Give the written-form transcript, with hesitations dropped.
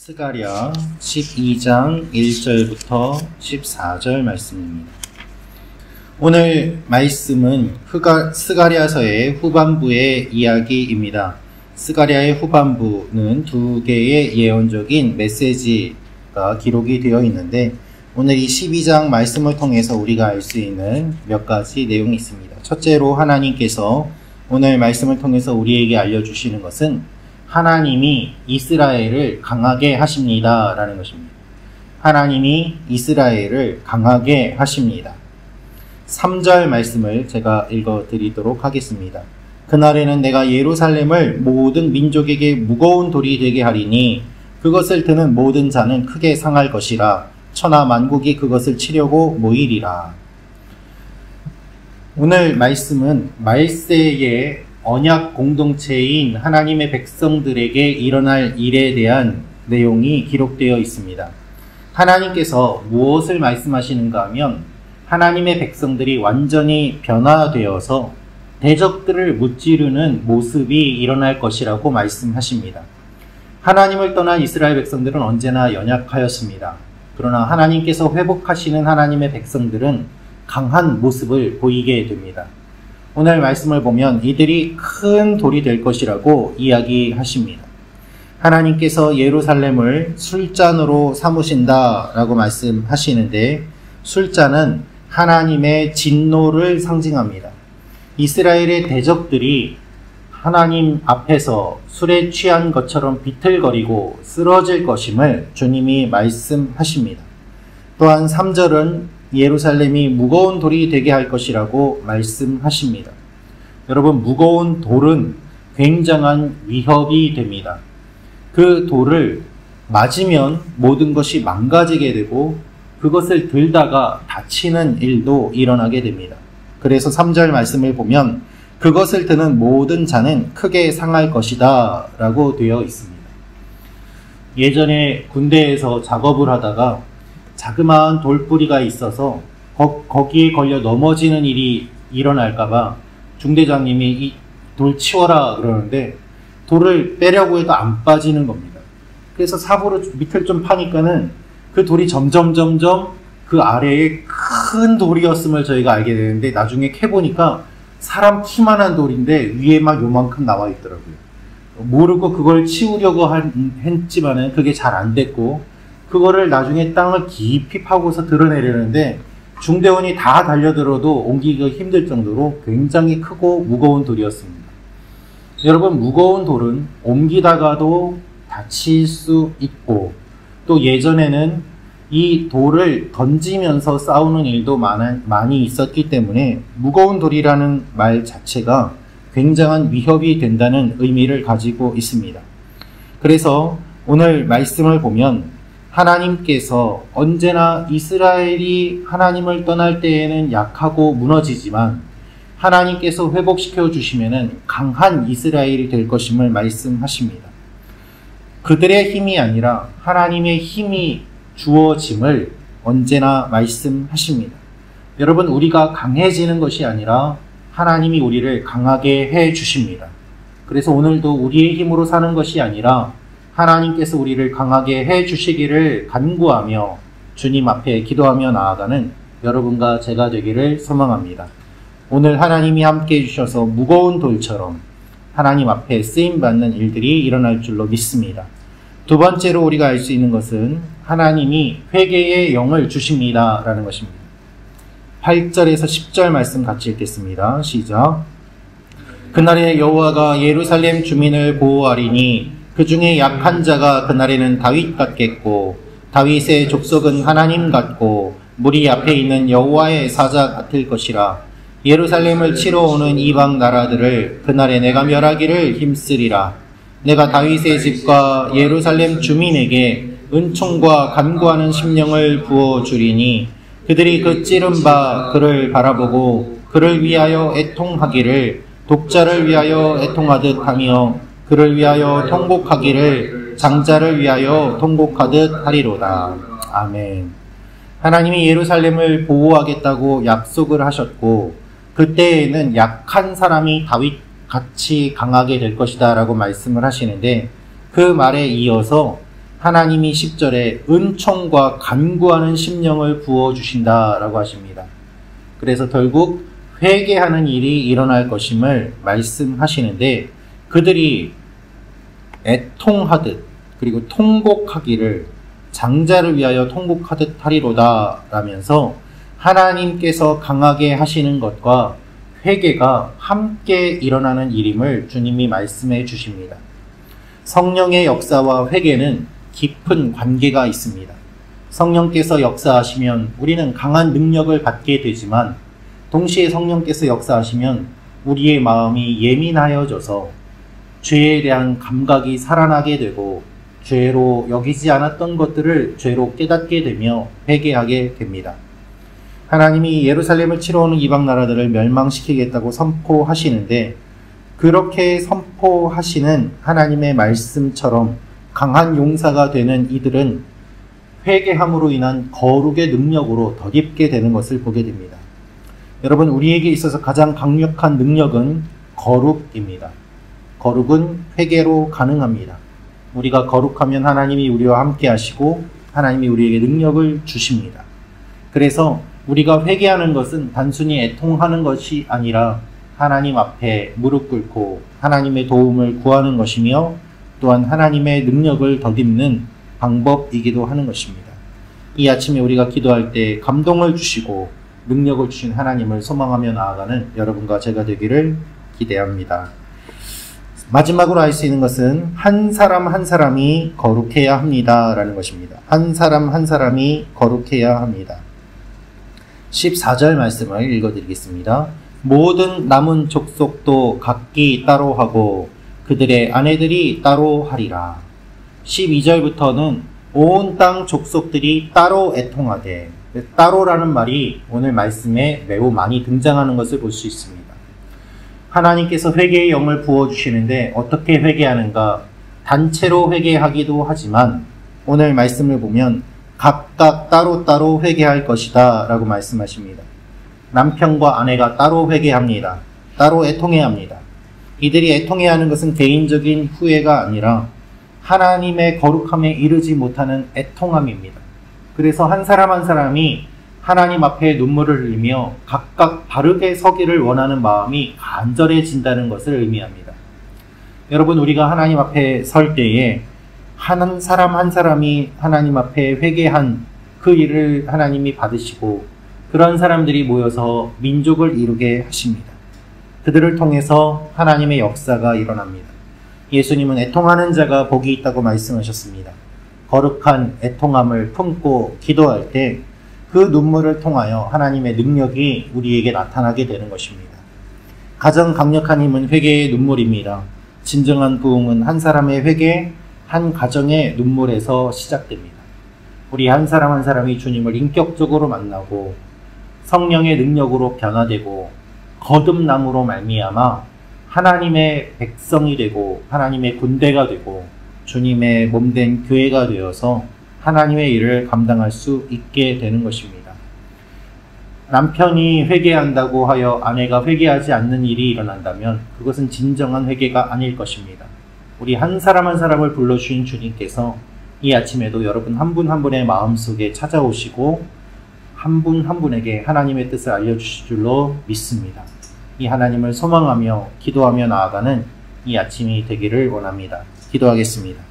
스가랴 12장 1절부터 14절 말씀입니다. 오늘 말씀은 스가랴서의 후반부의 이야기입니다. 스가랴의 후반부는 두 개의 예언적인 메시지가 기록이 되어 있는데, 오늘 이 12장 말씀을 통해서 우리가 알 수 있는 몇 가지 내용이 있습니다. 첫째로 하나님께서 오늘 말씀을 통해서 우리에게 알려주시는 것은 하나님이 이스라엘을 강하게 하십니다 라는 것입니다. 하나님이 이스라엘을 강하게 하십니다. 3절 말씀을 제가 읽어드리도록 하겠습니다. 그날에는 내가 예루살렘을 모든 민족에게 무거운 돌이 되게 하리니 그것을 드는 모든 자는 크게 상할 것이라. 천하 만국이 그것을 치려고 모이리라. 오늘 말씀은 말세의 언약 공동체인 하나님의 백성들에게 일어날 일에 대한 내용이 기록되어 있습니다. 하나님께서 무엇을 말씀하시는가 하면 하나님의 백성들이 완전히 변화되어서 대적들을 무찌르는 모습이 일어날 것이라고 말씀하십니다. 하나님을 떠난 이스라엘 백성들은 언제나 연약하였습니다. 그러나 하나님께서 회복하시는 하나님의 백성들은 강한 모습을 보이게 됩니다. 오늘 말씀을 보면 이들이 큰 돌이 될 것이라고 이야기하십니다. 하나님께서 예루살렘을 술잔으로 삼으신다라고 말씀하시는데, 술잔은 하나님의 진노를 상징합니다. 이스라엘의 대적들이 하나님 앞에서 술에 취한 것처럼 비틀거리고 쓰러질 것임을 주님이 말씀하십니다. 또한 3절은 예루살렘이 무거운 돌이 되게 할 것이라고 말씀하십니다. 여러분, 무거운 돌은 굉장한 위협이 됩니다. 그 돌을 맞으면 모든 것이 망가지게 되고 그것을 들다가 다치는 일도 일어나게 됩니다. 그래서 3절 말씀을 보면 그것을 드는 모든 자는 크게 상할 것이다 라고 되어 있습니다. 예전에 군대에서 작업을 하다가 자그마한 돌뿌리가 있어서 거기에 걸려 넘어지는 일이 일어날까봐 중대장님이 이 돌 치워라 그러는데 돌을 빼려고 해도 안 빠지는 겁니다. 그래서 삽으로 밑을 좀 파니까는 그 돌이 점점 그 아래에 큰 돌이었음을 저희가 알게 되는데, 나중에 캐보니까 사람 키만한 돌인데 위에 막 요만큼 나와 있더라고요. 모르고 그걸 치우려고 했지만은 그게 잘 안 됐고, 그거를 나중에 땅을 깊이 파고서 드러내려는데 중대원이 다 달려들어도 옮기기가 힘들 정도로 굉장히 크고 무거운 돌이었습니다. 여러분, 무거운 돌은 옮기다가도 다칠 수 있고, 또 예전에는 이 돌을 던지면서 싸우는 일도 많이 있었기 때문에 무거운 돌이라는 말 자체가 굉장한 위협이 된다는 의미를 가지고 있습니다. 그래서 오늘 말씀을 보면 하나님께서 언제나 이스라엘이 하나님을 떠날 때에는 약하고 무너지지만 하나님께서 회복시켜 주시면은 강한 이스라엘이 될 것임을 말씀하십니다. 그들의 힘이 아니라 하나님의 힘이 주어짐을 언제나 말씀하십니다. 여러분, 우리가 강해지는 것이 아니라 하나님이 우리를 강하게 해 주십니다. 그래서 오늘도 우리의 힘으로 사는 것이 아니라 하나님께서 우리를 강하게 해 주시기를 간구하며 주님 앞에 기도하며 나아가는 여러분과 제가 되기를 소망합니다. 오늘 하나님이 함께 해주셔서 무거운 돌처럼 하나님 앞에 쓰임받는 일들이 일어날 줄로 믿습니다. 두 번째로 우리가 알 수 있는 것은 하나님이 회개의 영을 주십니다 라는 것입니다. 8절에서 10절 말씀 같이 읽겠습니다. 시작. 그날에 여호와가 예루살렘 주민을 보호하리니 그 중에 약한 자가 그날에는 다윗 같겠고, 다윗의 족속은 하나님 같고, 무리 앞에 있는 여호와의 사자 같을 것이라. 예루살렘을 치러 오는 이방 나라들을 그날에 내가 멸하기를 힘쓰리라. 내가 다윗의 집과 예루살렘 주민에게 은총과 간구하는 심령을 부어주리니 그들이 그 찌른 바 그를 바라보고 그를 위하여 애통하기를 독자를 위하여 애통하듯 하며 그를 위하여 통곡하기를 장자를 위하여 통곡하듯 하리로다. 아멘. 하나님이 예루살렘을 보호하겠다고 약속을 하셨고, 그때에는 약한 사람이 다윗같이 강하게 될 것이다 라고 말씀을 하시는데, 그 말에 이어서 하나님이 10절에 은총과 간구하는 심령을 부어주신다라고 하십니다. 그래서 결국 회개하는 일이 일어날 것임을 말씀하시는데, 그들이 애통하듯 그리고 통곡하기를 장자를 위하여 통곡하듯 하리로다 라면서 하나님께서 강하게 하시는 것과 회개가 함께 일어나는 일임을 주님이 말씀해 주십니다. 성령의 역사와 회개는 깊은 관계가 있습니다. 성령께서 역사하시면 우리는 강한 능력을 받게 되지만, 동시에 성령께서 역사하시면 우리의 마음이 예민하여져서 죄에 대한 감각이 살아나게 되고 죄로 여기지 않았던 것들을 죄로 깨닫게 되며 회개하게 됩니다. 하나님이 예루살렘을 치러 오는 이방 나라들을 멸망시키겠다고 선포하시는데, 그렇게 선포하시는 하나님의 말씀처럼 강한 용사가 되는 이들은 회개함으로 인한 거룩의 능력으로 덧입게 되는 것을 보게 됩니다. 여러분, 우리에게 있어서 가장 강력한 능력은 거룩입니다. 거룩은 회개로 가능합니다. 우리가 거룩하면 하나님이 우리와 함께 하시고 하나님이 우리에게 능력을 주십니다. 그래서 우리가 회개하는 것은 단순히 애통하는 것이 아니라 하나님 앞에 무릎 꿇고 하나님의 도움을 구하는 것이며, 또한 하나님의 능력을 덧입는 방법이기도 하는 것입니다. 이 아침에 우리가 기도할 때 감동을 주시고 능력을 주신 하나님을 소망하며 나아가는 여러분과 제가 되기를 기대합니다. 마지막으로 할 수 있는 것은 한 사람 한 사람이 거룩해야 합니다 라는 것입니다. 한 사람 한 사람이 거룩해야 합니다. 14절 말씀을 읽어드리겠습니다. 모든 남은 족속도 각기 따로 하고 그들의 아내들이 따로 하리라. 12절부터는 온 땅 족속들이 따로 애통하되, 따로라는 말이 오늘 말씀에 매우 많이 등장하는 것을 볼 수 있습니다. 하나님께서 회개의 영을 부어주시는데 어떻게 회개하는가? 단체로 회개하기도 하지만 오늘 말씀을 보면 각각 따로따로 회개할 것이다 라고 말씀하십니다. 남편과 아내가 따로 회개합니다. 따로 애통해야 합니다. 이들이 애통해야 하는 것은 개인적인 후회가 아니라 하나님의 거룩함에 이르지 못하는 애통함입니다. 그래서 한 사람 한 사람이 하나님 앞에 눈물을 흘리며 각각 바르게 서기를 원하는 마음이 간절해진다는 것을 의미합니다. 여러분, 우리가 하나님 앞에 설 때에 한 사람 한 사람이 하나님 앞에 회개한 그 일을 하나님이 받으시고, 그런 사람들이 모여서 민족을 이루게 하십니다. 그들을 통해서 하나님의 역사가 일어납니다. 예수님은 애통하는 자가 복이 있다고 말씀하셨습니다. 거룩한 애통함을 품고 기도할 때 그 눈물을 통하여 하나님의 능력이 우리에게 나타나게 되는 것입니다. 가장 강력한 힘은 회개의 눈물입니다. 진정한 부흥은 한 사람의 회개, 한 가정의 눈물에서 시작됩니다. 우리 한 사람 한 사람이 주님을 인격적으로 만나고 성령의 능력으로 변화되고 거듭남으로 말미암아 하나님의 백성이 되고 하나님의 군대가 되고 주님의 몸된 교회가 되어서 하나님의 일을 감당할 수 있게 되는 것입니다. 남편이 회개한다고 하여 아내가 회개하지 않는 일이 일어난다면 그것은 진정한 회개가 아닐 것입니다. 우리 한 사람 한 사람을 불러주신 주님께서 이 아침에도 여러분 한 분 한 분의 마음속에 찾아오시고 한 분 한 분에게 하나님의 뜻을 알려주실 줄로 믿습니다. 이 하나님을 소망하며 기도하며 나아가는 이 아침이 되기를 원합니다. 기도하겠습니다.